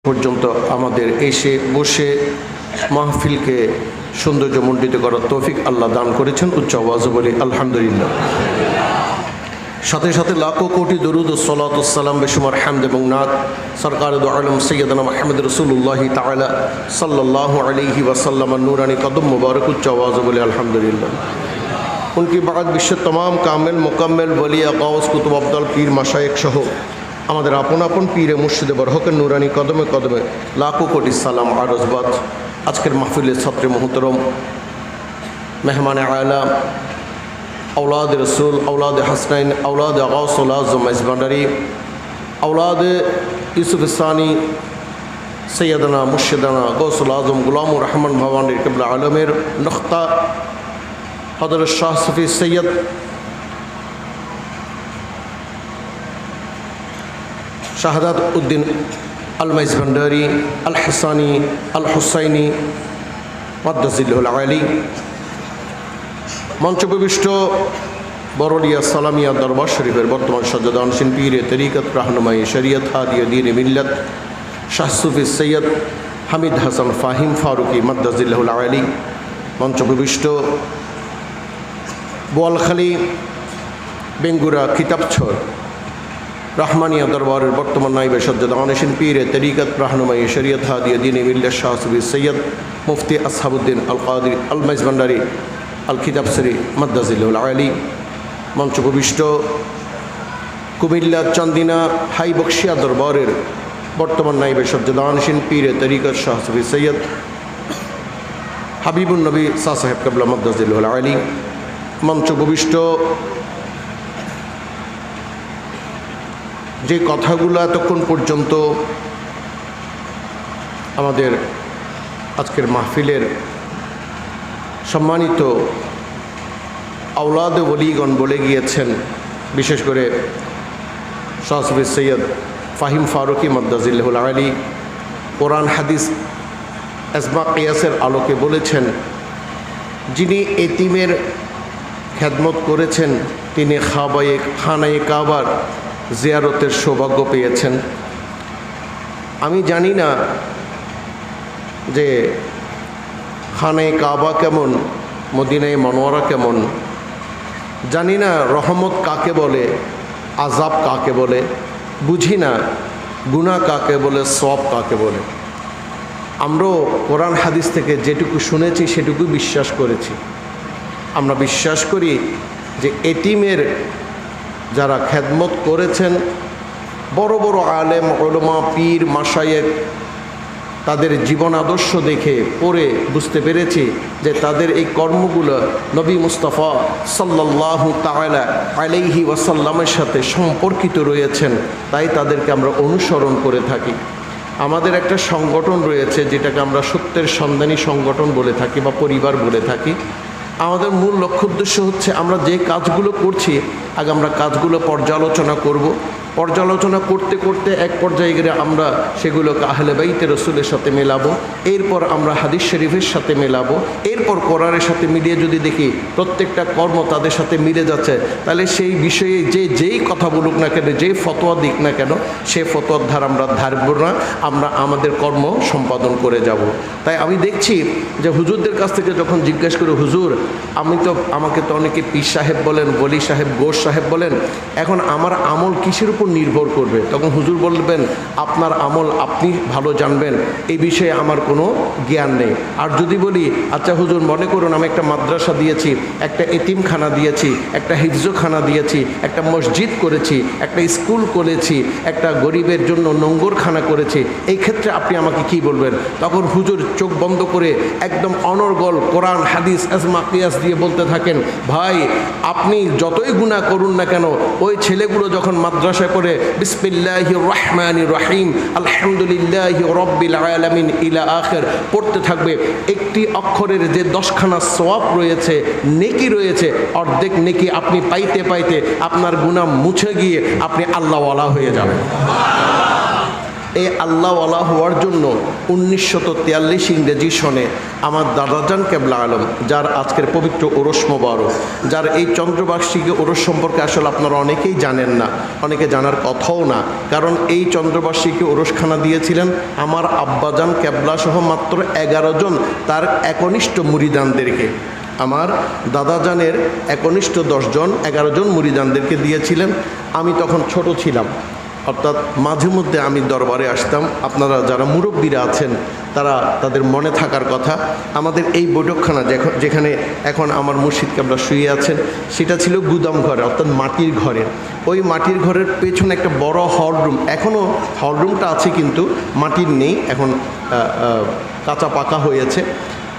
পর্যন্ত আমাদের এসে বসে মাহফিলকে সৌন্দর্যমণ্ডিত করার তৌফিক আল্লাহ দান করেছেন। উচ্চ আওয়াজে বলি আলহামদুলিল্লাহ। সাথে সাথে লাখো কোটি দরুদ ও সালাত ও সালাম বেশুমার হামদ এবং নাত সরকার দু আলম সৈয়দনা মুহাম্মদ রাসূলুল্লাহ তাআলা সাল্লাল্লাহু আলাইহি ওয়াসাল্লাম নূরানি কদম মুবারক। उच्च आवाज़ बोले अल्हम्दुलिल्लाह। उनकी बाद विश्व तमाम कामिल मुकम्मल वलिया गौस कुतुब अब्दल पीर मशाइख सह আমাদের আপন আপন পীরে মুর্শিদে বরহকের নুরানি কদমে কদমে লাখো কোটি সালাম আরজবাদ। আজকের মাহফিলের ছাত্রে মোহতরম, মেহমান আলা, औलाद रसूल, औलाद हसनैन, औलाद गौसुल आज़म मेज़बांडारी, औलाद यूसुफ सानी सैयदना मुर्शिदना गौसुल आज़म गुलामुर रहमान भवानी क़िबला आलमेर नुख्ता हज़रत शाह सूफ़ी सैयद शाहदात उद्दीन अल मेज़बांडारी अल हसानी अल हुसैनी मद्दज़िल्लुल आली मंचप्रविष्ट बरलिया सालामिया दरबार शरीफेर बर्तमान सज्जादानशीन पीरे तरीक़त रहनुमाई शरीयत हादिया दीन मिल्लत शाह सूफ़ी सैयद हामिद हसन फ़ाहिम फ़ारूकी मद्दज़िल्लुल आली मंचप्रविष्ट बोआलखाली बेंगुरा किताबछर रहमानिया दरबारेर बर्तमान नाइबे सज्जादानशीन पीरे तरीक़त रहनुमाई शरीयत हादिया दीन मिल्लत शाह सूफ़ी सैयद मुफ्ती असहाबुद्दीन अल क़ादिरी अल मेज़बांडारी अल किताबसरी मद्दज़िल्लुल आली मंचप्रविष्ट कुमिल्ला चांदिना हाई बख्शिया दरबारेर बर्तमान नाइबे सज्जादानशीन पीरे तरीक़त शाह सूफ़ी सैयद हबीबुन नबी शाह साहेब क़िबला मद्दज़िल्लुल आली मंचप्रविष्ट যে কথাগুলো এতক্ষণ পর্যন্ত আমাদের আজকের মাহফিলের সম্মানিত औलाद वलीगण बोले গিয়েছেন, বিশেষ করে শাহ सूफ़ी सैयद फ़ाहिम फ़ारूकी मद्दज़िल्लुल आली कुरान हादिस एजमा कियासेर आलोके বলেছেন, যিনি এতিমের খেদমত করেছেন তিনি খানায়ে কাবার জিয়ারতের সৌভাগ্য পেয়েছেন। আমি জানি না যে খানে কাবা কেমন, মদিনায়ে মনোয়ারা কেমন, জানি না রহমত কাকে বলে, আজাব কাকে বলে, বুঝি না গুনাহ কাকে বলে, সওয়াব কাকে বলে। আমরাও কোরআন হাদিস থেকে যেটুকু শুনেছি সেটুকু বিশ্বাস করেছি। আমরা বিশ্বাস করি যে এতিমের যারা খেদমত করেছেন, বড় বড় আলেম উলামা পীর মাশায়েখ, তাদের জীবন আদর্শ দেখে পড়ে বুঝতে পেরেছি যে তাদের এই কর্মগুলো নবী মুস্তাফা সাল্লাল্লাহু তাআলা আলাইহি ওয়াসাল্লামের সাথে সম্পর্কিত রয়েছেন, তাই তাদেরকে আমরা অনুসরণ করে থাকি। আমাদের একটা সংগঠন রয়েছে যেটাকে আমরা সত্যের সন্ধানী সংগঠন বলে থাকি বা পরিবার বলে থাকি। আমাদের মূল লক্ষ্য উদ্দেশ্য হচ্ছে আমরা যে কাজগুলো করছি আগে আমরা কাজগুলো পর্যালোচনা করব। পর্যালোচনা করতে করতে এক পর্যায়ে গেলে আমরা সেগুলোকে আহলে বাইতে রসুলের সাথে মেলাবো, এরপর আমরা হাদিস শরীফের সাথে মেলাবো, এরপর কোরআনের সাথে মিলিয়ে যদি দেখি প্রত্যেকটা কর্ম তাদের সাথে মিলে যাচ্ছে, তাহলে সেই বিষয়ে যেই কথা বলুক না কেন, যেই ফতোয়া দিক না কেন, সে ফতোয়ার ধার আমরা ধারব না, আমরা আমাদের কর্ম সম্পাদন করে যাব। তাই আমি দেখছি যে হুজুরদের কাছ থেকে যখন জিজ্ঞেস করি, হুজুর আমাকে তো অনেকে পীর সাহেব বলেন, বলি সাহেব, গোশ সাহেব বলেন, এখন আমার আমল কিসের উপর নির্ভর করবে? তখন হুজুর বলবেন, আপনার আমল আপনি ভালো জানবেন, এই বিষয়ে আমার কোনো জ্ঞান নেই। আর যদি বলি, আচ্ছা হুজুর মনে করুন আমি একটা মাদ্রাসা দিয়েছি, একটা এতিমখানা দিয়েছি, একটা হিফজখানা দিয়েছি, একটা মসজিদ করেছি, একটা স্কুল করেছি, একটা গরিবের জন্য নোংরখানা করেছি, এই ক্ষেত্রে আপনি আমাকে কি বলবেন? তখন হুজুর চোখ বন্ধ করে একদম অনর্গল কোরআন হাদিস এজমা কিয়াস দিয়ে বলতে থাকেন, ভাই আপনি যতই গুনাহ করুন না কেন, ওই ছেলেগুলো যখন মাদ্রাসা করে বিসমিল্লাহির রহমানির রহিম আলহামদুলিল্লাহি রাব্বিল আলামিন ইলা আখির পড়তে থাকবে, একটি অক্ষরের যে 10খানা সওয়াব রয়েছে, নেকি রয়েছে, অর্ধেক নেকি আপনি পাইতে পাইতে আপনার গুনাহ মুছে গিয়ে আপনি আল্লাহওয়ালা হয়ে যাবেন। এই আল্লাহওয়ালা হওয়ার জন্য 1943 ইংরেজি সনে আমার দাদাজান কেবলা আলম, যার আজকের পবিত্র ওরস মোবারক, যার এই চন্দ্রবার্ষিকী ওরস সম্পর্কে আসলে আপনারা অনেকেই জানেন না, অনেকে জানার কথাও না, কারণ এই চন্দ্রবার্ষিকী ওরসখানা দিয়েছিলেন আমার আব্বাজান কেবলা সহ মাত্র 11 জন তার একনিষ্ঠ মুরিদানদেরকে। আমার দাদাজানের একনিষ্ঠ 10 জন 11 জন মুরিদানদেরকে দিয়েছিলেন। আমি তখন ছোট ছিলাম, অর্থাৎ মাঝে মধ্যে আমি দরবারে আসতাম। আপনারা যারা মুরব্বীরা আছেন তারা তাদের মনে থাকার কথা, আমাদের এই বৈঠকখানা যেখানে এখন আমার মুর্শিদ কেবলা শুয়ে আছেন, সেটা ছিল গুদাম ঘরে, অর্থাৎ মাটির ঘরে। ওই মাটির ঘরের পেছনে একটা বড় হলরুম, এখনও হলরুমটা আছে কিন্তু মাটির নেই, এখন কাঁচা পাকা হয়েছে।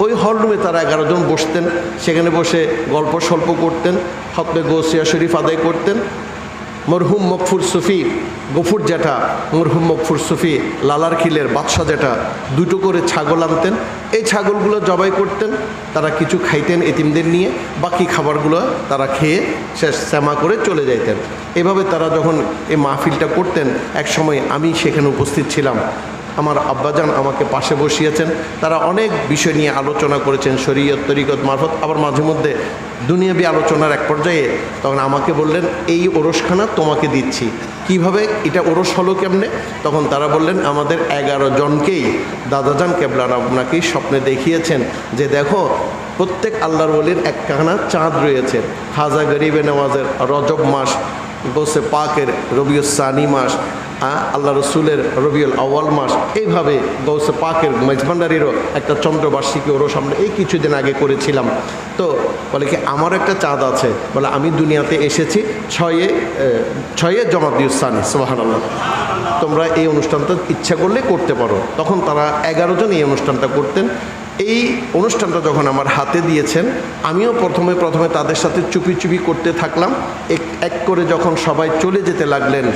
ওই হলরুমে তারা 11 জন বসতেন, সেখানে বসে গল্প সল্প করতেন, খতমে গৌসিয়া শরীফ আদায় করতেন। মরহুম মকফুর সুফি গফুর জ্যাঠা, মরহুম মকফুর সুফি লালার খিলের বাদশাহ জ্যাঠা 2টো করে ছাগল আনতেন। এই ছাগলগুলো জবাই করতেন, তারা কিছু খাইতেন এতিমদের নিয়ে, বাকি খাবারগুলো তারা খেয়ে শেষ শ্যামা করে চলে যাইতেন। এভাবে তারা যখন এই মাহফিলটা করতেন, এক সময় আমি সেখানে উপস্থিত ছিলাম। আমার আব্বাজান আমাকে পাশে বসিয়েছেন, তারা অনেক বিষয় নিয়ে আলোচনা করেছেন, শরীয়ত তরিকত মারফত, আবার মাঝে মধ্যে দুনিয়াবি আলোচনার এক পর্যায়ে তখন আমাকে বললেন, এই ওরসখানা তোমাকে দিচ্ছি। কিভাবে এটা ওরস হলো কেমনে? তখন তারা বললেন, আমাদের 11 জনকেই দাদাজান কেবলার আপনাকেই স্বপ্নে দেখিয়েছেন যে দেখো প্রত্যেক আল্লাহর ওলির একখানা চাঁদ রয়েছে। খাজা গরিবে নওয়াজের রজব মাস, গৌসে পাকের রবিউল সানি মাস, আল্লাহ রসুলের রবিউল আউয়াল মাস, এইভাবে গৌসে পাকের মেজবান্ডারিরও একটা চন্দ্রবার্ষিকী ওরস আমরা এই কিছুদিন আগে করেছিলাম। তো বলে কি আমার একটা চাঁদ আছে, বলে আমি দুনিয়াতে এসেছি 6 জমাদিউসানি, সুবহানাল্লাহ, তোমরা এই অনুষ্ঠানটা ইচ্ছা করলে করতে পারো। তখন তারা 11 জন এই অনুষ্ঠানটা করতেন। এই অনুষ্ঠানটা যখন আমার হাতে দিয়েছেন, আমিও প্রথমে তাদের সাথে চুপি চুপি করতে থাকলাম। এক করে যখন সবাই চলে যেতে লাগলেন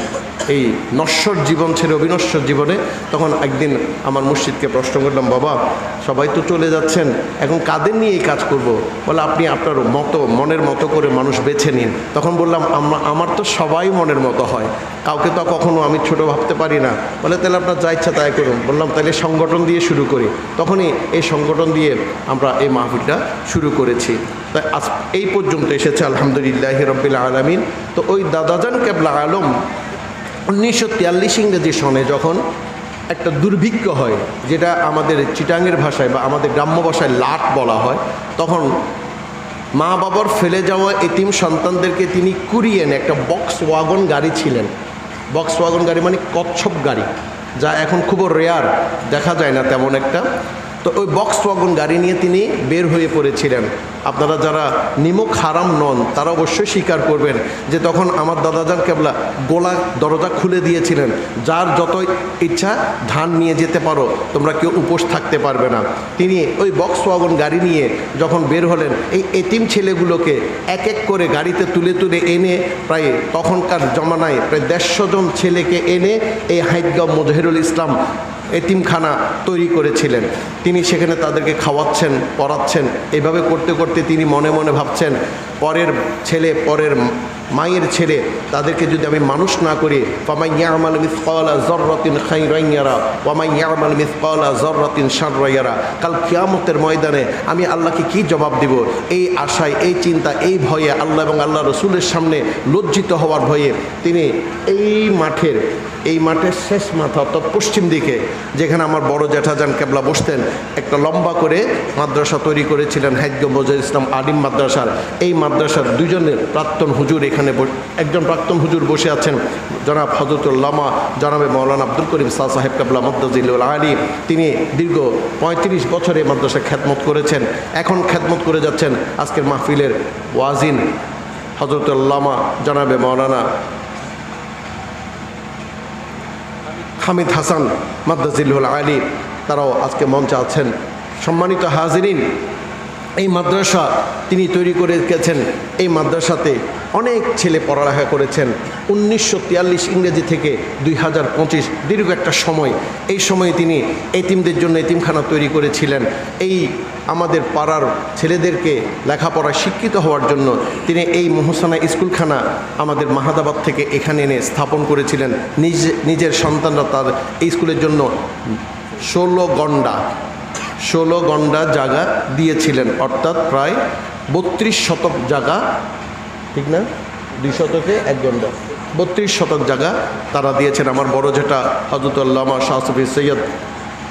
এই নশ্বর জীবন ছেড়ে অবিনশ্বর জীবনে, তখন একদিন আমার মুর্শিদকে প্রশ্ন করলাম, বাবা সবাই তো চলে যাচ্ছেন, এখন কাদের নিয়ে এই কাজ করব? বলে আপনি আপনার মনের মতো করে মানুষ বেছে নিন। তখন বললাম, আমার তো সবাই মনের মতো হয়, কাউকে তো কখনো আমি ছোট ভাবতে পারি না। বলে তাহলে আপনার যা ইচ্ছা তাই করুন। বললাম তাহলে সংগঠন দিয়ে শুরু করি। তখনই এই সংগঠন দিয়ে আমরা এই মাহফিলটা শুরু করেছি। তাই আজ এই পর্যন্ত এসেছে আলহামদুলিল্লাহ রাব্বিল আলামিন। তো ওই দাদাজান কেবলা আলম 1943 ইংরেজি সনে যখন একটা দুর্ভিক্ষ হয়, যেটা আমাদের চিটাঙের ভাষায় বা আমাদের গ্রাম্য ভাষায় লাট বলা হয়, তখন মা বাবার ফেলে যাওয়া এতিম সন্তানদেরকে তিনি কুড়িয়ে এনে একটা বক্স ওয়াগন গাড়ি ছিলেন। বক্স ওয়াগন গাড়ি মানে কচ্ছপ গাড়ি, যা এখন খুব রেয়ার, দেখা যায় না তেমন একটা। তো ওই বক্স ওয়াগন গাড়ি নিয়ে তিনি বের হয়ে পড়েছিলেন। আপনারা যারা নিমক হারাম নন তারা অবশ্যই স্বীকার করবেন যে তখন আমার দাদাজান কেবলা গোলা দরজা খুলে দিয়েছিলেন, যার যত ইচ্ছা ধান নিয়ে যেতে পারো, তোমরা কেউ উপোস থাকতে পারবে না। তিনি ওই বক্স ওয়াগন গাড়ি নিয়ে যখন বের হলেন, এই এতিম ছেলেগুলোকে এক এক করে গাড়িতে তুলে তুলে এনে প্রায় তখনকার জমানায় প্রায় 150 জন ছেলেকে এনে এই হাইদগাঁও মুজাহিরুল ইসলাম এতিমখানা তৈরি করেছিলেন। তিনি সেখানে তাদেরকে খাওয়াচ্ছেন, পড়াচ্ছেন। এইভাবে করতে করতে তিনি মনে মনে ভাবছেন, পরের ছেলে, পরের মায়ের ছেলে, তাদেরকে যদি আমি মানুষ না করি, ফামান ইয়ামাল মিসকালা যাররাতিন খায়রান ইয়ারা ওয়া মান ইয়ামাল মিসকালা যাররাতিন শাররান ইয়ারা, কাল কিয়ামতের ময়দানে আমি আল্লাহকে কি জবাব দিব? এই আশায়, এই চিন্তা, এই ভয়ে, আল্লাহ এবং আল্লাহ রসুলের সামনে লজ্জিত হওয়ার ভয়ে তিনি এই মাঠের শেষ মাথা, অর্থাৎ পশ্চিম দিকে, যেখানে আমার বড় জ্যাঠাজান কেবলা বসতেন, একটা লম্বা করে মাদ্রাসা তৈরি করেছিলেন হাইদগাঁও মুজাহিরুল ইসলাম আলিম মাদ্রাসার। এই মাদ্রাসার 2 জনের প্রাক্তন হুজুর এখানে, একজন প্রাক্তন হুজুর বসে আছেন জনাব হযরতুল্লামা জনাবে মাওলানা আব্দুল করিম সাহেব কেবলা মদ্দাজিল্লুল আলী। তিনি দীর্ঘ 35 বছরে মাদ্রাসা খ্যাদমত করেছেন, এখন খ্যাদমত করে যাচ্ছেন আজকের মাহফিলের ওয়াজিন হযরতুল্লামা জনাবে মাওলানা হামিদ হাসান মাদ্দাজিল্লুল আলী, তারাও আজকে মঞ্চে আছেন। সম্মানিত হাজিরিন, এই মাদ্রাসা তিনি তৈরি করে গেছেন। এই মাদ্রাসাতে অনেক ছেলে পড়ালেখা করেছেন। 1943 ইংরেজি থেকে 2025 দীর্ঘ একটা সময়, এই সময়ে তিনি এতিমদের জন্য এতিমখানা তৈরি করেছিলেন। এই আমাদের পাড়ার ছেলেদেরকে লেখাপড়ায় শিক্ষিত হওয়ার জন্য তিনি এই মোহসানা স্কুলখানা আমাদের মাহাদাবাদ থেকে এখানে এনে স্থাপন করেছিলেন। নিজের সন্তানরা তার এই স্কুলের জন্য 16 গন্ডা জায়গা দিয়েছিলেন, অর্থাৎ প্রায় 32 শতক জায়গা, ঠিক না? 2 শতকে 1 গন্ডা, 32 শতক জায়গা তারা দিয়েছেন। আমার বড় যেটা হযরত আল্লামা শাহ সুফি সৈয়দ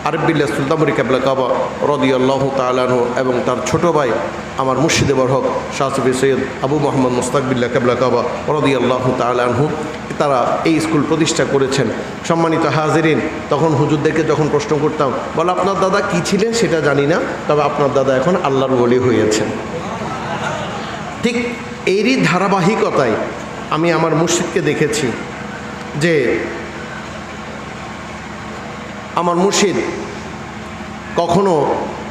আরিফ বিল্লাহ সুলতানপুরি কেবলা কাবা রাদিয়াল্লাহু তাআলা আনহু এবং তার ছোট ভাই আমার মুর্শিদে বরহক শাহ সুফি সৈয়দ আবু মোহাম্মদ মুস্তাক বিল্লাহ কেবলা কাবা রাদিয়াল্লাহু তাআলা আনহু, তারা এই স্কুল প্রতিষ্ঠা করেছেন। সম্মানিত হাজিরিন, তখন হুজুরদেরকে যখন প্রশ্ন করতাম, বলে আপনার দাদা কী ছিলেন সেটা জানি না, তবে আপনার দাদা এখন আল্লাহর ওলি হয়েছেন। ঠিক এরই ধারাবাহিকতায় আমি আমার মুর্শিদকে দেখেছি যে আমার মুর্শিদ কখনো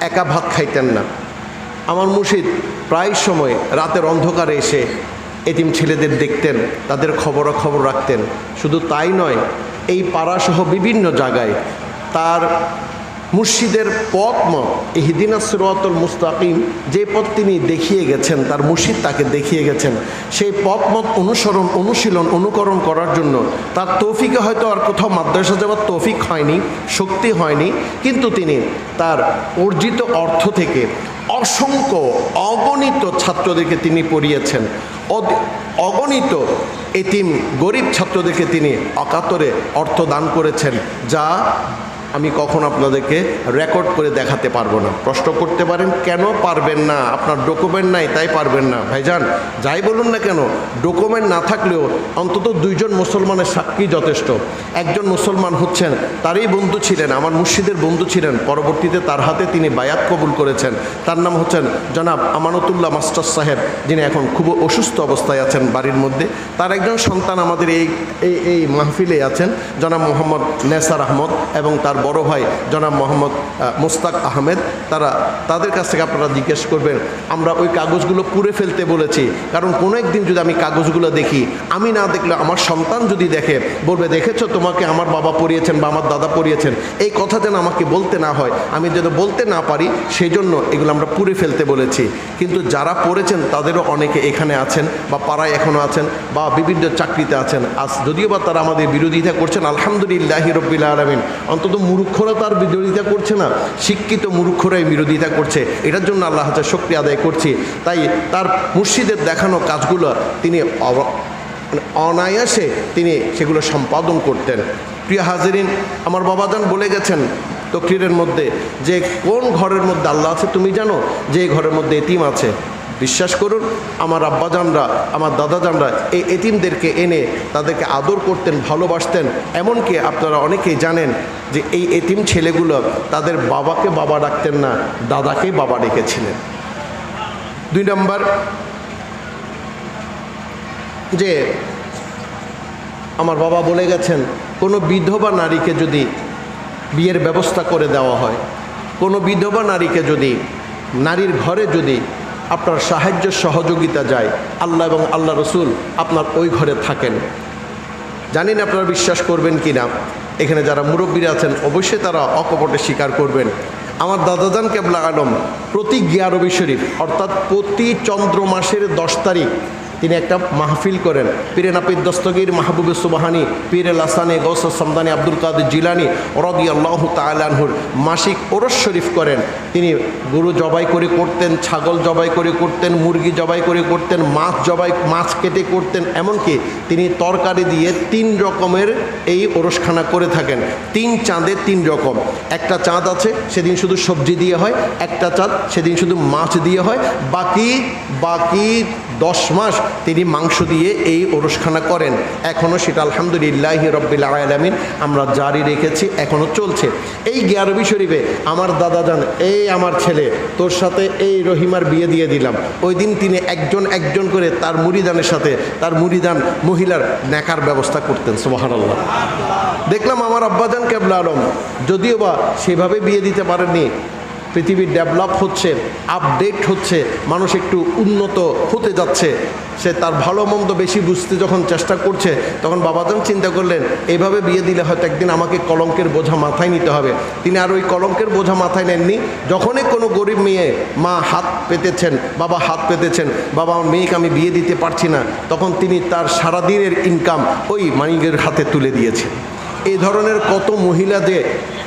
একা ভাত খাইতেন না। আমার মুর্শিদ প্রায় সময় রাতের অন্ধকারে এসে এতিম ছেলেদের দেখতেন, তাদের খবরাখবর রাখতেন। শুধু তাই নয়, এই পাড়াসহ বিভিন্ন জায়গায় তার মুর্শিদের পথমত ইহদিনাস সিরাতাল মুস্তাকিম, যে পথ তিনি দেখিয়ে গেছেন, তার মুর্শিদ তাকে দেখিয়ে গেছেন, সেই পথমত অনুসরণ, অনুশীলন, অনুকরণ করার জন্য তার তৌফিকে হয়তো আর কোথাও মাদ্রাসা যাওয়ার তৌফিক হয়নি, শক্তি হয়নি, কিন্তু তিনি তার অর্জিত অর্থ থেকে অসংখ্য অগণিত ছাত্রদেরকে তিনি পড়িয়েছেন। অগণিত এতিম গরিব ছাত্রদেরকে তিনি অকাতরে অর্থ দান করেছেন, যা আমি কখন আপনাদেরকে রেকর্ড করে দেখাতে পারবো না। প্রশ্ন করতে পারেন, কেন পারবেন না? আপনার ডকুমেন্ট নাই তাই পারবেন না। ভাইজান, যাই বলুন না কেন, ডকুমেন্ট না থাকলেও অন্তত 2 জন মুসলমানের সাক্ষী যথেষ্ট। একজন মুসলমান হচ্ছেন, তারই বন্ধু ছিলেন, আমার মুর্শিদের বন্ধু ছিলেন, পরবর্তীতে তার হাতে তিনি বায়াত কবুল করেছেন। তার নাম হচ্ছেন জনাব আমানতুল্লাহ মাস্টার সাহেব, যিনি এখন খুব অসুস্থ অবস্থায় আছেন বাড়ির মধ্যে। তার একজন সন্তান আমাদের এই মাহফিলে আছেন, জনাব মোহাম্মদ নেসার আহমদ, এবং তার বড় ভাই জনাব মোহাম্মদ মুস্তাক আহমেদ। তাদের কাছ থেকে আপনারা জিজ্ঞেস করবেন। আমরা ওই কাগজগুলো পুড়ে ফেলতে বলেছি, কারণ কোনো একদিন যদি আমি কাগজগুলো দেখি, আমি না দেখলে আমার সন্তান যদি দেখে, বলবে দেখেছো তোমাকে আমার বাবা পড়িয়েছেন বা আমার দাদা পড়িয়েছেন, এই কথা যেন আমাকে বলতে না হয়, আমি যেন বলতে না পারি, সেই জন্য এগুলো আমরা পুড়ে ফেলতে বলেছি। কিন্তু যারা পড়েছেন তাদেরও অনেকে এখানে আছেন, বা পাড়ায় এখনও আছেন, বা বিভিন্ন চাকরিতে আছেন। আজ যদিও বা তারা আমাদের বিরোধিতা করছেন, আলহামদুলিল্লাহি রাব্বিল আলামিন, অন্তত মূর্খরা তার বিরোধিতা করছে না, শিক্ষিত মূর্খরাই বিরোধিতা করছে। এটার জন্য আল্লাহ হাজার শুকরিয়া আদায় করছি। তাই তার মুর্শিদের দেখানো কাজগুলো তিনি অনায়াসে তিনি সেগুলো সম্পাদন করতেন। প্রিয় হাজিরিন, আমার বাবাজান বলে গেছেন তকরিরের মধ্যে যে কোন ঘরের মধ্যে আল্লাহ আছে তুমি জানো? যে এই ঘরের মধ্যে এতিম আছে। বিশ্বাস করুন, আমার আব্বাজানরা, আমার দাদাজানরা এই এতিমদেরকে এনে তাদেরকে আদর করতেন, ভালোবাসতেন। এমনকি আপনারা অনেকেই জানেন যে এই এতিম ছেলেগুলো তাদের বাবাকে বাবা ডাকতেন না, দাদাকেই বাবা ডেকেছিলেন। 2 নম্বর, যে আমার বাবা বলে গেছেন, কোনো বিধবা নারীকে যদি বিয়ের ব্যবস্থা করে দেওয়া হয়, কোনো বিধবা নারীকে যদি, নারীর ঘরে যদি আপনার সাহায্য সহযোগিতা যায়, আল্লাহ এবং আল্লাহ রসুল আপনার ওই ঘরে থাকেন। জানি না আপনারা বিশ্বাস করবেন কি না, এখানে যারা মুরব্বীরা আছেন অবশ্যই তারা অকপটে স্বীকার করবেন। আমার দাদাজান কেবলা আলম প্রতি 11 রবি শরীফ, অর্থাৎ প্রতি চন্দ্র মাসের 10 তারিখ তিনি একটা মাহফিল করেন। পীরে নাপিদ দস্তগীর মাহবুবে সুবহানি পীরে লাসানে গৌস সামদানি আব্দুল কাদের জিলানি রাদিয়াল্লাহু তাআলা আনহুর মাসিক ওরস শরীফ করেন। তিনি গরু জবাই করে করতেন, ছাগল জবাই করে করতেন, মুরগি জবাই করে করতেন, মাছ কেটে করতেন। এমনকি তিনি তরকারি দিয়ে 3 রকমের এই ওরসখানা করে থাকেন। 3 চাঁদে 3 রকম। একটা চাঁদ আছে সেদিন শুধু সবজি দিয়ে হয়, একটা চাঁদ সেদিন শুধু মাছ দিয়ে হয়, বাকি 10 মাস তিনি মাংস দিয়ে এই ওরসখানা করেন। এখনও সেটা আলহামদুলিল্লাহি রাব্বিল আলামিন আমরা জারি রেখেছি, এখনও চলছে। এই 11 রবি শরীফে আমার দাদা জান, এই আমার ছেলে, তোর সাথে এই রহিমার বিয়ে দিয়ে দিলাম। ওই দিন তিনি একজন করে তার মুরিদানের সাথে তার মুরিদান মহিলার নেকার ব্যবস্থা করতেন। সুবহানাল্লাহ। দেখলাম আমার আব্বাজান কেবলা আলম যদিও বা সেভাবে বিয়ে দিতে পারেননি, পৃথিবী ডেভেলপ হচ্ছে, আপডেট হচ্ছে, মানুষ একটু উন্নত হতে যাচ্ছে, সে তার ভালো মন্দ বেশি বুঝতে যখন চেষ্টা করছে, তখন বাবাজান চিন্তা করলেন এইভাবে বিয়ে দিলে হয়তো একদিন আমাকে কলঙ্কের বোঝা মাথায় নিতে হবে। তিনি আর ওই কলঙ্কের বোঝা মাথায় নেননি। যখনই কোনো গরিব মেয়ে মা হাত পেতেছেন, বাবা হাত পেতেছেন, বাবা আমার মেয়েকে আমি বিয়ে দিতে পারছি না, তখন তিনি তার সারাদিনের ইনকাম ওই মানিকের হাতে তুলে দিয়েছেন। এই ধরনের কত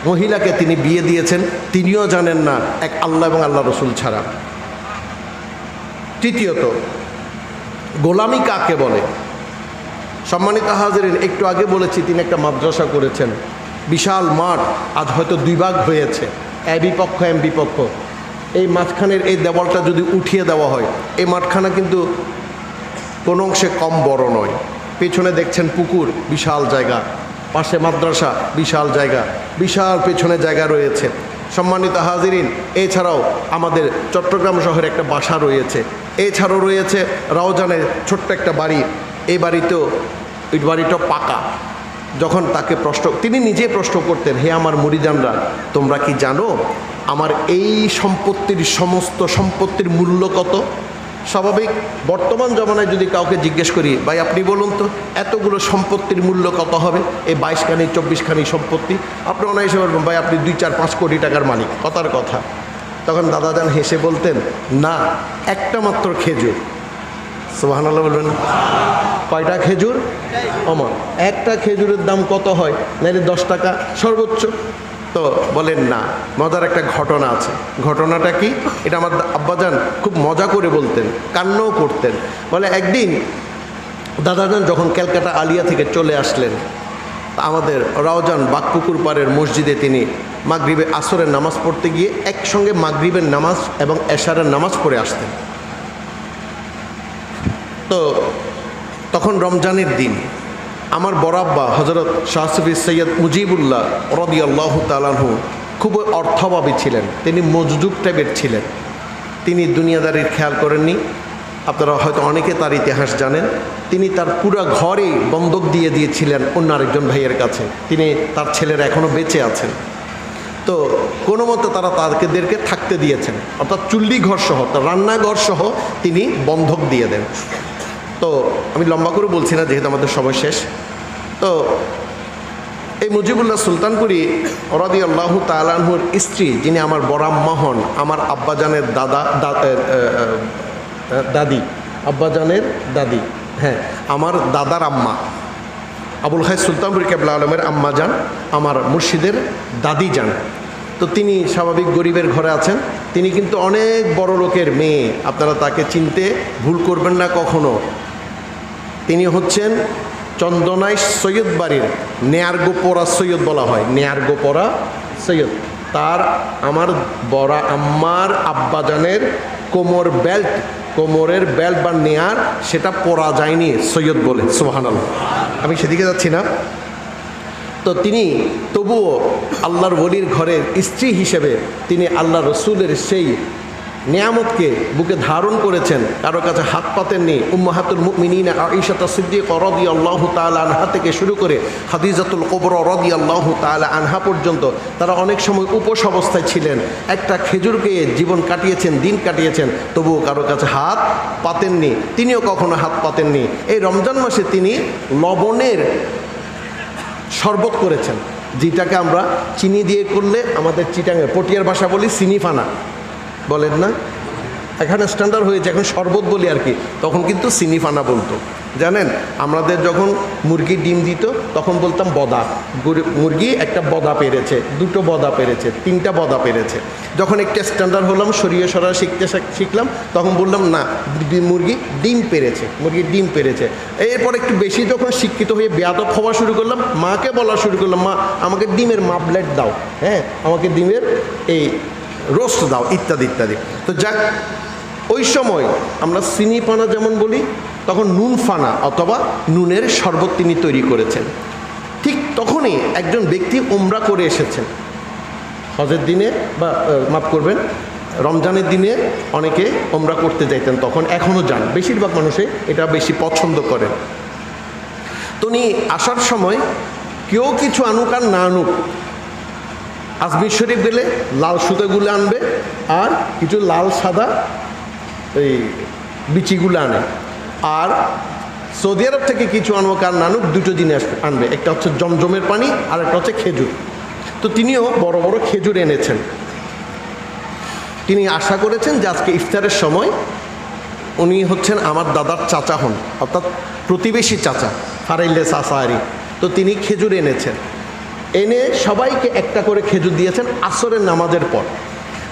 মহিলাকে তিনি বিয়ে দিয়েছেন, তিনিও জানেন না, এক আল্লাহ এবং আল্লাহ রসুল ছাড়া। তৃতীয়ত, গোলামি কাকে বলে? সম্মানিত হাজিরিন, একটু আগে বলেছি তিনি একটা মাদ্রাসা করেছেন, বিশাল মাঠ, আজ হয়তো 2 ভাগ হয়েছে, এ বিপক্ষ এম বিপক্ষ। এই মাঝখানের এই দেওয়ালটা যদি উঠিয়ে দেওয়া হয়, এই মাঠখানা কিন্তু কোনো অংশে কম বড় নয়। পেছনে দেখছেন পুকুর, বিশাল জায়গা, পাশে মাদ্রাসা, বিশাল জায়গা, বিশাল পেছনে জায়গা রয়েছে। সম্মানিত হাজিরিন, এছাড়াও আমাদের চট্টগ্রাম শহরে একটা বাসা রয়েছে, এছাড়াও রয়েছে রাউজানের ছোট্ট একটা বাড়ি। এই বাড়িটা পাকা। যখন তাকে তিনি নিজে প্রশ্ন করতেন, হে আমার মুরিদানরা, তোমরা কি জানো আমার এই সমস্ত সম্পত্তির মূল্য কত? স্বাভাবিক বর্তমান জমানায় যদি কাউকে জিজ্ঞেস করি, ভাই আপনি বলুন তো এতগুলো সম্পত্তির মূল্য কত হবে, এই 22খানি 24খানি সম্পত্তি, আপনি অনায়াসে বলবেন ভাই আপনি 2-4-5 কোটি টাকার মালিক, কথার কথা। তখন দাদাজান হেসে বলতেন, না, একটা মাত্র খেজুর। সুবহানাল্লাহ বলবেন। কয়টা খেজুর? অমর একটা খেজুরের দাম কত হয়? নাইলে 10 টাকা সর্বোচ্চ। তো বলেন না, মজার একটা ঘটনা আছে। ঘটনাটা কি? এটা আমার আব্বাজান খুব মজা করে বলতেন, কান্নাও করতেন। বলে একদিন দাদাজান যখন ক্যালকাটা আলিয়া থেকে চলে আসলেন, আমাদের রাউজান বাগপুকুর পাড়ের মসজিদে তিনি মাগরিবে আসরের নামাজ পড়তে গিয়ে একসঙ্গে মাগরিবের নামাজ এবং এশারের নামাজ পড়ে আসতেন। তো তখন রমজানের দিন আমার বড় আব্বা হজরত শাহ সুফি সৈয়দ মুজিবুল্লাহ রাদিয়াল্লাহু তাআলা আনহু খুব অর্থভাবী ছিলেন, তিনি মজদুক টাইপের ছিলেন, তিনি দুনিয়াদারির খেয়াল করেননি। আপনারা হয়তো অনেকে তার ইতিহাস জানেন। তিনি তার পুরো ঘরেই বন্ধক দিয়ে দিয়েছিলেন অন্য আরেকজন ভাইয়ের কাছে। তার ছেলেরা এখনও বেঁচে আছেন। তো কোনো মতো তারা তাদেরকে থাকতে দিয়েছেন, অর্থাৎ চুল্লি ঘর সহ, তার রান্নাঘর সহ তিনি বন্ধক দিয়ে দেন। তো আমি লম্বা করে বলছি না, যেহেতু আমাদের সময় শেষ। তো এই মুজিবুল্লাহ সুলতানপুরি রাদিয়াল্লাহু তাআলা আনহুর স্ত্রী, যিনি আমার বড় আম্মা হন, আমার আব্বাজানের দাদি, আব্বাজানের দাদি, হ্যাঁ, আমার দাদার আম্মা, আবুল খায়ের সুলতানপুরি কেবলা আলমের আম্মা যান, আমার মুর্শিদের দাদি যান। তো তিনি স্বাভাবিক গরিবের ঘরে আছেন। তিনি কিন্তু অনেক বড় লোকের মেয়ে, আপনারা তাকে চিনতে ভুল করবেন না কখনো। তিনি হচ্ছেন চন্দনাই সৈয়দ বাড়ির নেয়ারগোপরা সৈয়দ বলা হয়, নেয়ারগোপরা সৈয়দ। তার আমার বড় আম্মার আব্বাজানের কোমরের বেল্ট বা নেয়ার, সেটা পরা যায়নি সৈয়দ বলে। সুবহানাল্লাহ, আমি সেদিকে যাচ্ছি না। তো তিনি তবুও আল্লাহর ওলির ঘরের স্ত্রী হিসেবে তিনি আল্লাহ রসুলের সেই নিয়ামতকে বুকে ধারণ করেছেন, কারো কাছে হাত পাতেননি। উম্মাহাতুল মুমিনিন আয়েশা সিদ্দিকা রাদিয়াল্লাহু তাআলা আনহা থেকে শুরু করে খাদিজাতুল কুবরা রাদিয়াল্লাহু তাআলা আনহা পর্যন্ত তারা অনেক সময় উপোস অবস্থায় ছিলেন, একটা খেজুরকে জীবন কাটিয়েছেন, দিন কাটিয়েছেন, তবুও কারো কাছে হাত পাতেননি। তিনিও কখনো হাত পাতেননি। এই রমজান মাসে তিনি লবণের শরবত করেছেন, যেটাকে আমরা চিনি দিয়ে করলে আমাদের চিটাঙের পটিয়ার ভাষা বলি চিনিফানা, বলেন না? এখানে স্ট্যান্ডার্ড হয়েছে, এখন শরবত বলি আর কি, তখন কিন্তু চিনিফানা বলতো। জানেন, আমাদের যখন মুরগি ডিম দিত তখন বলতাম বদা। মুরগি একটা বদা পেরেছে, 2টো বদা পেরেছে, 3টা বদা পেরেছে। যখন একটা স্ট্যান্ডার্ড হলাম, সরিয়ে সরা শিখলাম, তখন বললাম না, মুরগি ডিম পেরেছে, মুরগি ডিম পেরেছে। এরপর একটু বেশি যখন শিক্ষিত হয়ে বেয়াদব হওয়া শুরু করলাম, মাকে বলা শুরু করলাম, মা আমাকে ডিমের মাপলেট দাও, হ্যাঁ, আমাকে ডিমের এই রোস্ট দাও, ইত্যাদি ইত্যাদি। তো যাক, ওই সময় আমরা চিনিফানা যেমন বলি, তখন নুনফানা অথবা নুনের শরবত তিনি তৈরি করেছেন। ঠিক তখনই একজন ব্যক্তি উমরা করে এসেছেন হজের দিনে, বা মাফ করবেন, রমজানের দিনে অনেকে উমরা করতে যাইতেন তখন, এখনও যান, বেশিরভাগ মানুষে এটা বেশি পছন্দ করেন। তো উনি আসার সময় কেউ কিছু আনুক আর না আনুক, আজমির শরীফ গেলে লাল সুতোগুলো আনবে আর কিছু লাল সাদা এই বিচিগুলো আনে, আর সৌদি আরব থেকে কিছু আনবো কার নানুক দুটো জিনিস আনবে, একটা হচ্ছে জমজমের পানি আর একটা হচ্ছে খেজুর। তো তিনিও বড় বড় খেজুর এনেছেন। তিনি আশা করেছেন যে আজকে ইফতারের সময় উনি হচ্ছেন আমার দাদার চাচা হন, অর্থাৎ প্রতিবেশী চাচা, ফারাইলে সাসারি। তো তিনি খেজুর এনেছেন, এনে সবাইকে একটা করে খেজুর দিয়েছেন আসরের নামাজের পর।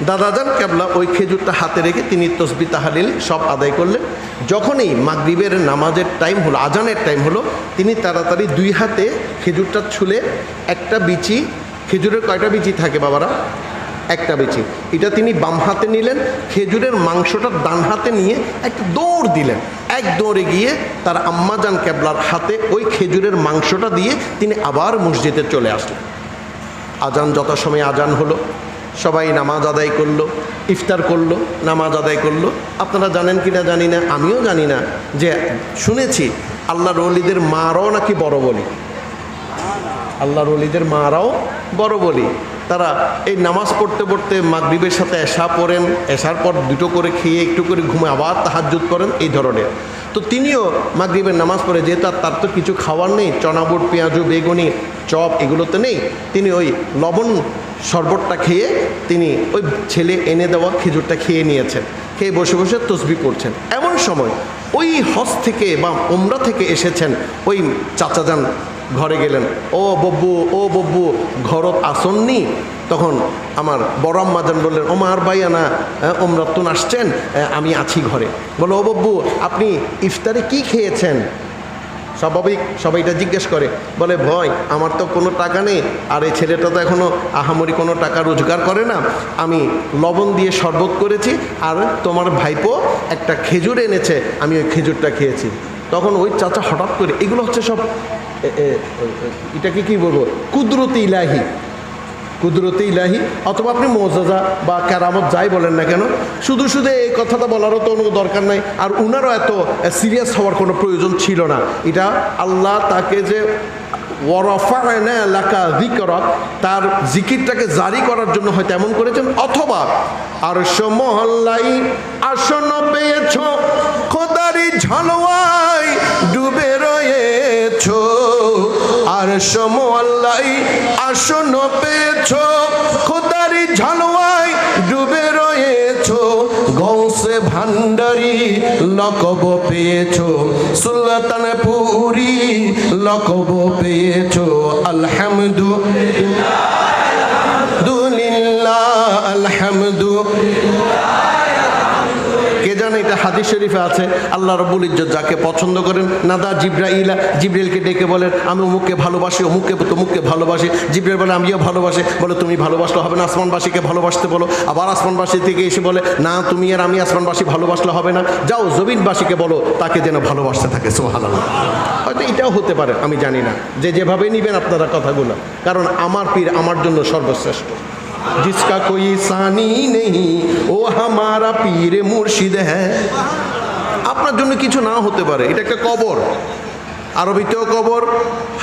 দাদাজান কেবলা ওই খেজুরটা হাতে রেখে তিনি তসবি তাহালিল সব আদায় করলেন। যখনই মাগরিবের নামাজের টাইম হলো, আজানের টাইম হলো, তিনি তাড়াতাড়ি দুই হাতে খেজুরটা ছুলে একটা বিচি, খেজুরের কয়টা বিচি থাকে বাবারা? একটা বিচি, এটা তিনি বাম হাতে নিলেন, খেজুরের মাংসটা ডান হাতে নিয়ে একটা দৌড় দিলেন। এক দৌড়ে গিয়ে তার আম্মাজান কেবলার হাতে ওই খেজুরের মাংসটা দিয়ে তিনি আবার মসজিদে চলে আসলেন। আজান যথাসময়ে আজান হলো, সবাই নামাজ আদায় করলো, ইফতার করলো, নামাজ আদায় করলো। আপনারা জানেন কি না জানি না, আমিও জানি না, যে শুনেছি আল্লাহর ওলিদের মারাও নাকি বড় বলি, আল্লাহর ওলিদের মারাও বড় বলি। তারা এই নামাজ পড়তে পড়তে মাগরিবের সাথে এশা পড়েন, এশার পর দুটো করে খেয়ে একটু করে ঘুমে আবার তাহাজ্জুদ করেন, এই ধরনের। তো তিনিও মাগরিবের নামাজ পড়ে, যেহেতু তার তো কিছু খাওয়ার নেই, চনাবুট, পেঁয়াজু, বেগুনি, চপ এগুলোতে নেই, তিনি ওই লবণ শরবতটা খেয়ে তিনি ওই ছেলে এনে দেওয়া খেজুরটা খেয়ে নিয়েছেন, খেয়ে বসে বসে তসবি পড়ছেন। এমন সময় ওই হজ থেকে বা উমরা থেকে এসেছেন ওই চাচাজান ঘরে গেলেন, ও বব্বু ঘরত আসননি? তখন আমার বড় আম্মাজান বললেন, ও মার ভাইয়ানা ওমরাতুন আসছেন, আমি আছি ঘরে। বলো, ও বব্বু আপনি ইফতারে কি খেয়েছেন? স্বাভাবিক সবাই এটা জিজ্ঞেস করে, বলে ভয় আমার তো কোনো টাকা নেই, আর এই ছেলেটা তো এখনও আহামরি কোনো টাকা রোজগার করে না, আমি লবণ দিয়ে শরবত করেছি, আর তোমার ভাইপো একটা খেজুর এনেছে, আমি ওই খেজুরটা খেয়েছি। তখন ওই চাচা হঠাৎ করে, এগুলো হচ্ছে সব এটাকে কি বলবো, কুদরতি ইলাহি, কুদরতি ইলাহি, অথবা আপনি মোজাজা বা কেরামত যাই বলেন না কেন, শুধু শুধু এই কথাটা বলারও তো কোনো দরকার নাই, আর উনারও এত সিরিয়াস হওয়ার কোনো প্রয়োজন ছিল না। এটা আল্লাহ তাকে যে ওয়ারাফা'না লাকা যিকরাক, তার জিকিরটাকে জারি করার জন্য হয়তো এমন করেছেন, অথবা আরশ মহল্লাই আসন পেয়েছ, খোদারি ঝালওয়ায় ডুবে রয়েছ, আরশ মহল্লাই আসন পেয়েছ, খোদারি ঝালওয়ায় ডুবে রয়েছ, গৌসে ভান্ডারি লকব পেয়েছ, সুলতানপুরি লকব পেয়েছ, আলহামদুলিল্লাহ আলহামদুলিল্লাহ। কে জানে এটা হাদিস শরীফে আছে, আল্লাহ রাব্বুল ইজ্জত যাকে পছন্দ করেন, নাদা জিবরাইলকে ডেকে বলেন আমি অমুককে ভালোবাসি, অমুককে তমুককে ভালোবাসি। জিবরাইল বলে আমিও ভালোবাসি, বলে তুমি ভালোবাসলে হবে না, আসমানবাসীকে ভালোবাসতে বলো। আবার আসমানবাসী থেকে এসে বলে না, তুমি আর আমি আসমানবাসী ভালোবাসলে হবে না, যাও জমিনবাসীকে বলো তাকে যেন ভালোবাসতে থাকে। সুবহানাল্লাহ। হয়তো এটাও হতে পারে, আমি জানি না, যে যেভাবে নেবেন আপনারা কথাগুলো, কারণ আমার পীর আমার জন্য সর্বশ্রেষ্ঠ। जिसका कोई सानी नहीं ও हमारा पीर मुर्शिद है। আপনার জন্য কিছু না হতে পারে, এটা একটা কবর, আরবিতেও কবর,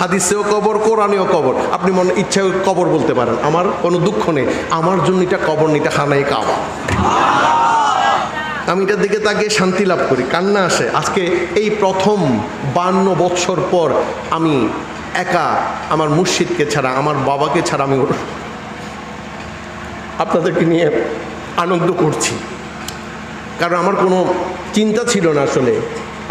হাদিসেও কবর, কোরআনেও কবর। আপনি মনে ইচ্ছা কবর বলতে পারেন, আমার কোনো দুঃখ নেই, আমার জন্য এটা কবর নেই, এটা খানায় কাবা। আমি এটার দিকে তাকিয়ে শান্তি লাভ করি, কান্না আসে। আজকে এই প্রথম 52 বৎসর পর আমি একা, আমার মুর্শিদকে ছাড়া, আমার বাবাকে ছাড়া আমি আপনাদেরকে নিয়ে আনন্দ করছি, কারণ আমার কোনো চিন্তা ছিল না। আসলে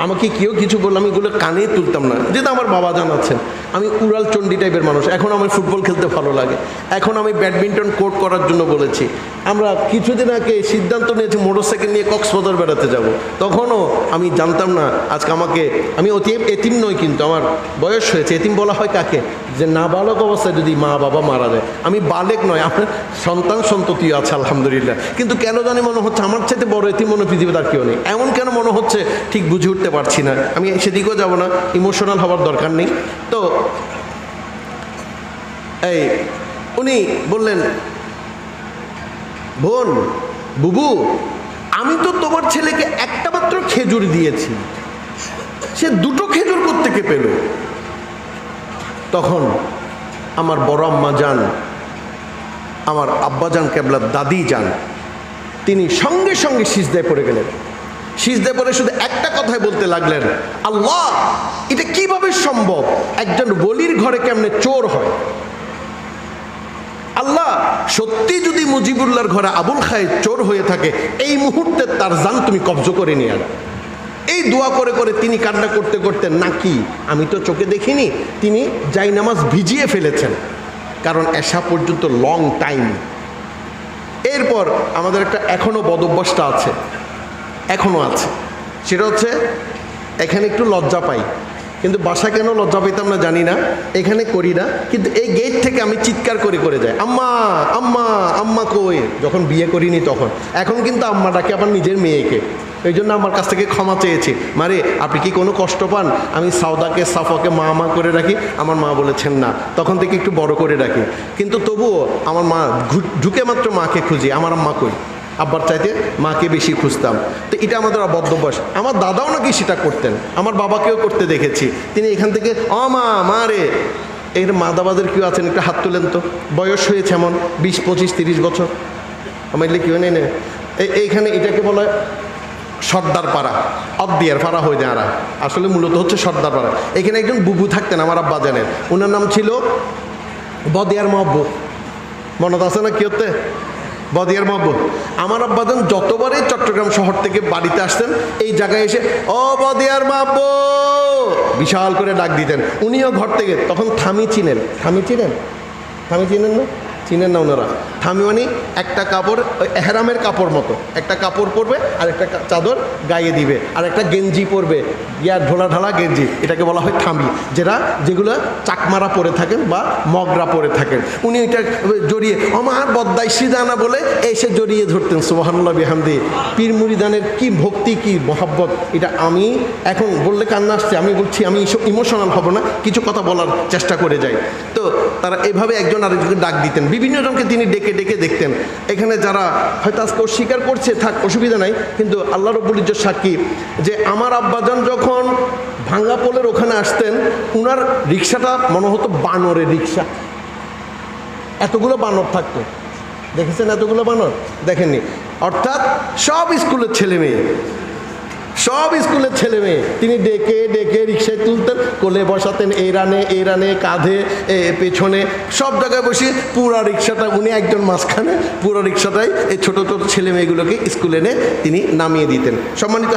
আমাকে কেউ কিছু বললে আমি এগুলো কানে তুলতাম না, যেটা আমার বাবা জানাচ্ছেন। আমি উড়াল চণ্ডী টাইপের মানুষ, এখন আমার ফুটবল খেলতে ভালো লাগে, এখন আমি ব্যাডমিন্টন কোর্ট করার জন্য বলেছি। আমরা কিছুদিন আগে সিদ্ধান্ত নিয়েছি মোটরসাইকেল নিয়ে কক্সবাজার বেড়াতে যাব, তখনও আমি জানতাম না আজকে আমাকে, আমি এতিম নই, কিন্তু আমার বয়স হয়েছে। এতিম বলা হয় কাকে, যে নাবালক অবস্থায় যদি মা বাবা মারা যায়। আমি বালেক নয়, আপনার সন্তান সন্ততিও আছে আলহামদুলিল্লাহ, কিন্তু কেন জানি মনে হচ্ছে আমার চাইতে বড় এতিম মনে পৃথিবীতে আর কেউ নেই। এমন কেন মনে হচ্ছে ঠিক বুঝে উঠতে পারছি না। আমি সেদিকেও যাব না, ইমোশনাল হওয়ার দরকার নেই। তো এই উনি বললেন, বোন বুবু, আমি তো তোমার ছেলেকে একটা মাত্র খেজুর দিয়েছি, সে দুটো খেজুর কোত্থেকে পেল? তখন আমার বড় আম্মা জান আমার আব্বাজান কেবলার দাদি যান, তিনি সঙ্গে সঙ্গে সিজদায় পড়ে গেলেন। সিজদায় পড়ে শুধু একটা কথাই বলতে লাগলেন, আল্লাহ, এটা কিভাবে সম্ভব? একজন ওলির ঘরে কেমনে চোর হয়? আল্লাহ, সত্যি যদি মুজিবুল্লাহর ঘরে আবুল খায়ের চোর হয়ে থাকে, এই মুহূর্তে তার জান তুমি কবজ করে নিয়ে আনো। এই দোয়া করে করে তিনি কান্না করতে করতে, নাকি আমি তো চোখে দেখিনি, তিনি জায়নামাজ ভিজিয়ে ফেলেছেন, কারণ এশা পর্যন্ত লং টাইম। এরপর আমাদের একটা এখনও বদভ্যাসটা আছে, এখনও আছে, সেটা হচ্ছে এখানে একটু লজ্জা পাই, কিন্তু বাসা কেন লজ্জা পেতাম না জানি না, এখানে করি না, কিন্তু এই গেট থেকে আমি চিৎকার করে করে যাই, আম্মা আম্মা আম্মা কই। যখন বিয়ে করিনি তখন, এখন কিন্তু আম্মা ডাকে আবার নিজের মেয়েকে। এই জন্য আমার কাছ থেকে ক্ষমা চেয়েছি, মারে আপনি কি কোনো কষ্ট পান? আমি সাউদাকে সাফাকে মা মা করে রাখি, আমার মা বলেছেন না, তখন থেকে একটু বড় করে রাখি, কিন্তু তবুও আমার মা ঢুকে মাত্র মাকে খুঁজি, আমার আম্মা কই। আব্বার চাইতে মাকে বেশি খুঁজতাম। তো এটা আমাদের অবদ্ধ বয়স। আমার দাদাও নাকি সেটা করতেন, আমার বাবাকেও করতে দেখেছি। তিনি এখান থেকে মা রে, এর মাদাবাদের কেউ আছেন, একটা হাত তুলেন তো, বয়স হয়েছে এমন 20, 25, 30 বছর। আমার এলে কেউ নেই না। এইখানে এটাকে বলা হয় সর্দার পাড়া, অবদিয়ার পাড়া হয়ে যায়। আসলে মূলত হচ্ছে সর্দার পাড়া। এখানে একজন বুবু থাকতেন আমার আব্বা জানেন, ওনার নাম ছিল বদিয়ার মহব্বু। মনে আছে না কি হতে? বদিয়ার মহব্বত। আমার আব্বাজান যতবারই চট্টগ্রাম শহর থেকে বাড়িতে আসতেন, এই জায়গায় এসে ও বদিয়ার মহব্বত বিশাল করে ডাক দিতেন। উনিও ঘর থেকে, তখন থামি চিনেন, থামি চিনেন না? চিনেন না ওনারা? থামি মানে একটা কাপড়, এহরামের কাপড় মতো একটা কাপড় পরবে, আর একটা চাদর গায়ে দিবে, আর একটা গেঞ্জি পরবে, ঢোলা ঢালা গেঞ্জি, এটাকে বলা হয় থামি, যেগুলো চাকমারা পরে থাকেন বা মগরা পরে থাকেন। উনি এটা জড়িয়ে আমার বদ্দাই সিজানা বলে এসে জড়িয়ে ধরতেন। সুবহানাল্লাহ বিহামদি। পীর মুরিদানের কি ভক্তি, কি মহাব্বত, এটা আমি এখন বললে কান্না আসছে। আমি বলছি, আমি ইমোশনাল হব না, কিছু কথা বলার চেষ্টা করে যাই। তো তারা এভাবে একজন আরেকজনকে ডাক দিতেন, বিভিন্ন জনকে তিনি ডেকে ডেকে দেখতেন। এখানে যারা হয়তো আজকে অস্বীকার করছে, থাক, অসুবিধা নাই, কিন্তু আল্লাহ রাব্বুল ইজ্জত সাক্ষী যে আমার আব্বাজান যখন ভাঙ্গা পোলের ওখানে আসতেন, উনার রিক্সাটা মনে হতো বানরের রিক্সা, এতগুলো বানর থাকতো। দেখেছেন এতগুলো বানর? দেখেননি? অর্থাৎ সব স্কুলের ছেলে মেয়ে তিনি ডেকে ডেকে রিক্সায় তুলতেন, কোলে বসাতেন, এই রানে কাঁধে, পেছনে, সব জায়গায় বসে পুরো রিক্সাটা, উনি একজন মাঝখানে, পুরো রিক্সাটাই এই ছোট ছোট ছেলে মেয়েগুলোকে স্কুলে এনে তিনি নামিয়ে দিতেন। সম্মানিত